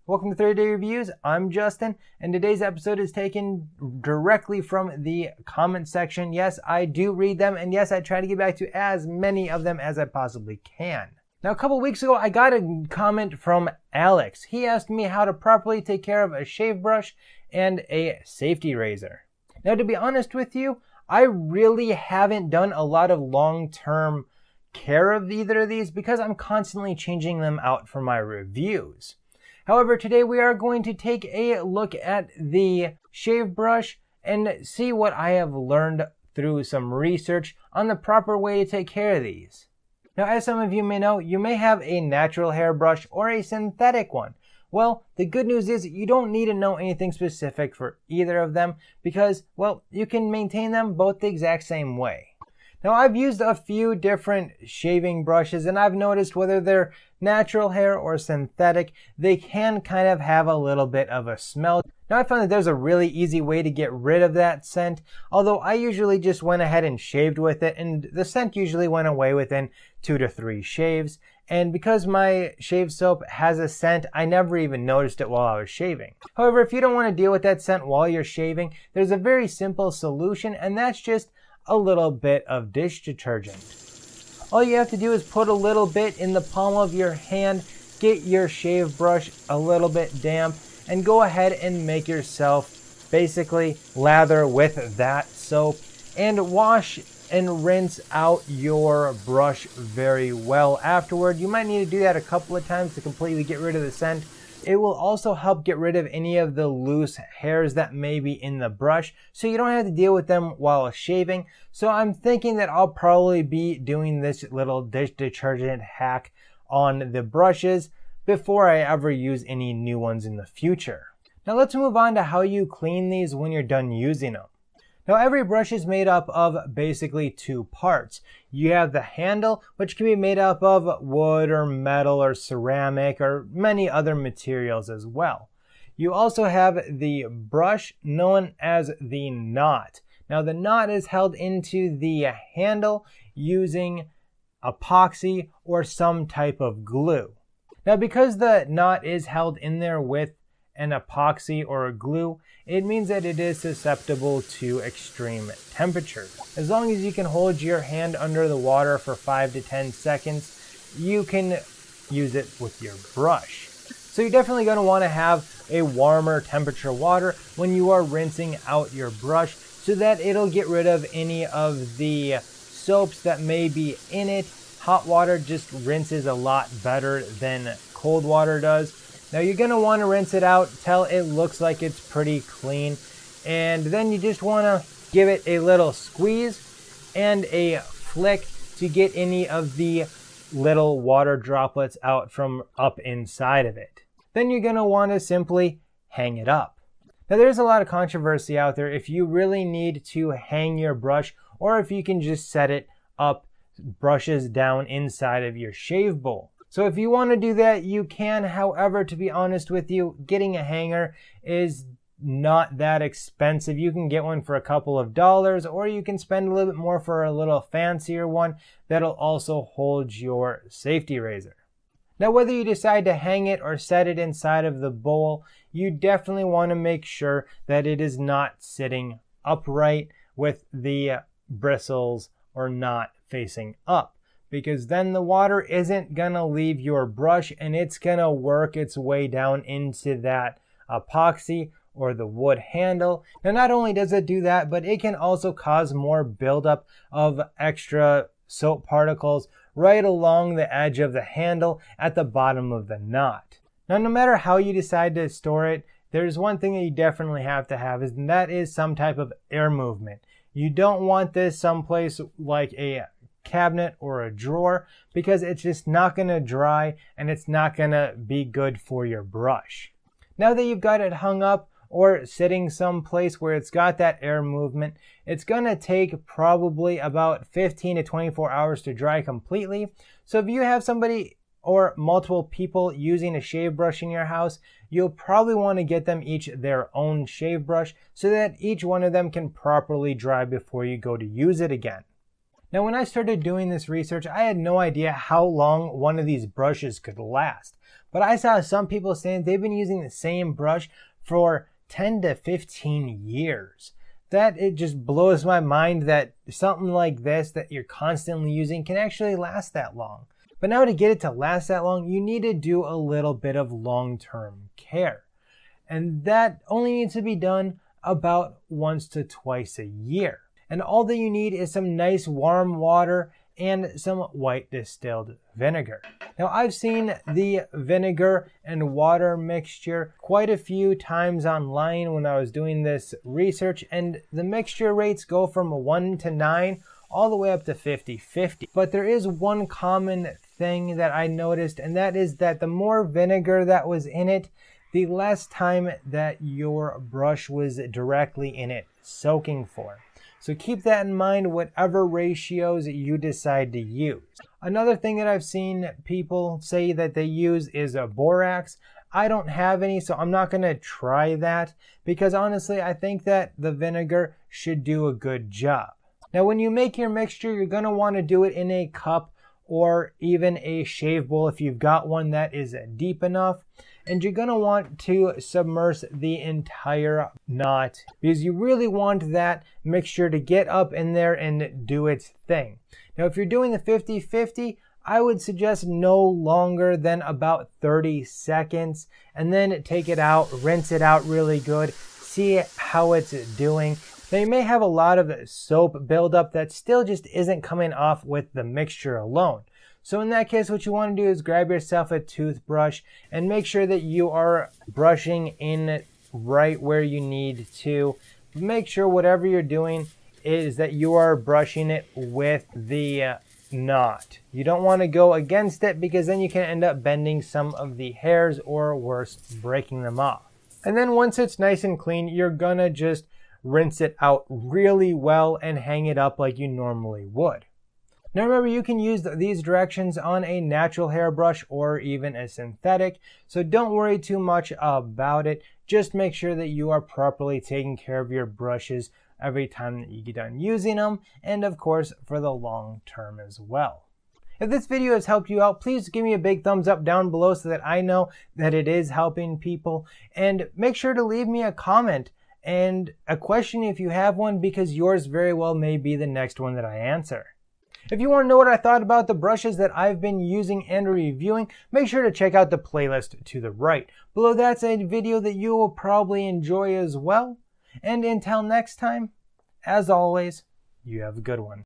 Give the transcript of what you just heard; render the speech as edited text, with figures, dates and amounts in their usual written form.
Welcome to 30 Day Reviews. I'm Justin, and today's episode is taken directly from the comment section. Yes, I do read them, and yes, I try to get back to as many of them as I possibly can. Now, a couple weeks ago, I got a comment from Alex. He asked me how to properly take care of a shave brush and a safety razor. Now, to be honest with you, I really haven't done a lot of long-term care of either of these because I'm constantly changing them out for my reviews. However, today we are going to take a look at the shave brush and see what I have learned through some research on the proper way to take care of these. Now, as some of you may know, you may have a natural hair brush or a synthetic one. Well, the good news is you don't need to know anything specific for either of them because, well, you can maintain them both the exact same way. Now, I've used a few different shaving brushes, and I've noticed whether they're natural hair or synthetic, they can kind of have a little bit of a smell. Now, I found that there's a really easy way to get rid of that scent, although I usually just went ahead and shaved with it, and the scent usually went away within 2 to 3 shaves. And because my shave soap has a scent, I never even noticed it while I was shaving. However, if you don't want to deal with that scent while you're shaving, there's a very simple solution, and that's just a little bit of dish detergent. All you have to do is put a little bit in the palm of your hand, get your shave brush a little bit damp, and go ahead and make yourself basically lather with that soap and wash and rinse out your brush very well afterward. You might need to do that a couple of times to completely get rid of the scent. It will also help get rid of any of the loose hairs that may be in the brush, so you don't have to deal with them while shaving. So I'm thinking that I'll probably be doing this little dish detergent hack on the brushes before I ever use any new ones in the future. Now let's move on to how you clean these when you're done using them. Now, every brush is made up of basically 2 parts. You have the handle, which can be made up of wood or metal or ceramic or many other materials as well. You also have the brush known as the knot. Now, the knot is held into the handle using epoxy or some type of glue. Now, because the knot is held in there with an epoxy or a glue, it means that it is susceptible to extreme temperatures. As long as you can hold your hand under the water for 5 to 10 seconds, you can use it with your brush. So you're definitely going to want to have a warmer temperature water when you are rinsing out your brush so that it'll get rid of any of the soaps that may be in it. Hot water just rinses a lot better than cold water does. Now you're going to want to rinse it out till it looks like it's pretty clean, and then you just want to give it a little squeeze and a flick to get any of the little water droplets out from up inside of it. Then you're going to want to simply hang it up. Now there's a lot of controversy out there if you really need to hang your brush or if you can just set it up brushes down inside of your shave bowl. So if you want to do that, you can. However, to be honest with you, getting a hanger is not that expensive. You can get one for a couple of dollars, or you can spend a little bit more for a little fancier one that'll also hold your safety razor. Now, whether you decide to hang it or set it inside of the bowl, you definitely want to make sure that it is not sitting upright with the bristles or not facing up, because then the water isn't going to leave your brush and it's going to work its way down into that epoxy or the wood handle. Now, not only does it do that, but it can also cause more buildup of extra soap particles right along the edge of the handle at the bottom of the knot. Now, no matter how you decide to store it, there's one thing that you definitely have to have, and that is some type of air movement. You don't want this someplace like a cabinet or a drawer because it's just not going to dry and it's not going to be good for your brush. Now that you've got it hung up or sitting someplace where it's got that air movement, it's going to take probably about 15 to 24 hours to dry completely. So if you have somebody or multiple people using a shave brush in your house, you'll probably want to get them each their own shave brush so that each one of them can properly dry before you go to use it again. Now, when I started doing this research, I had no idea how long one of these brushes could last. But I saw some people saying they've been using the same brush for 10 to 15 years. That it just blows my mind that something like this that you're constantly using can actually last that long. But now to get it to last that long, you need to do a little bit of long-term care. And that only needs to be done about once to twice a year. And all that you need is some nice warm water and some white distilled vinegar. Now I've seen the vinegar and water mixture quite a few times online when I was doing this research, and the mixture rates go from 1 to 9 all the way up to 50-50. But there is one common thing that I noticed, and that is that the more vinegar that was in it, the less time that your brush was directly in it soaking for. So keep that in mind, whatever ratios you decide to use. Another thing that I've seen people say that they use is a borax. I don't have any, so I'm not going to try that because honestly, I think that the vinegar should do a good job. Now, when you make your mixture, you're going to want to do it in a cup or even a shave bowl if you've got one that is deep enough. And you're going to want to submerge the entire knot because you really want that mixture to get up in there and do its thing. Now, if you're doing the 50-50, I would suggest no longer than about 30 seconds and then take it out, rinse it out really good, see how it's doing. Now, you may have a lot of soap buildup that still just isn't coming off with the mixture alone. So in that case, what you want to do is grab yourself a toothbrush and make sure that you are brushing in right where you need to. Make sure whatever you're doing is that you are brushing it with the knot. You don't want to go against it because then you can end up bending some of the hairs or worse, breaking them off. And then once it's nice and clean, you're gonna just rinse it out really well and hang it up like you normally would. Now remember, you can use these directions on a natural hairbrush or even a synthetic, so don't worry too much about it. Just make sure that you are properly taking care of your brushes every time that you get done using them, and of course for the long term as well. If this video has helped you out, please give me a big thumbs up down below so that I know that it is helping people, and make sure to leave me a comment and a question if you have one, because yours very well may be the next one that I answer. If you want to know what I thought about the brushes that I've been using and reviewing, make sure to check out the playlist to the right. Below that's a video that you will probably enjoy as well. And until next time, as always, you have a good one.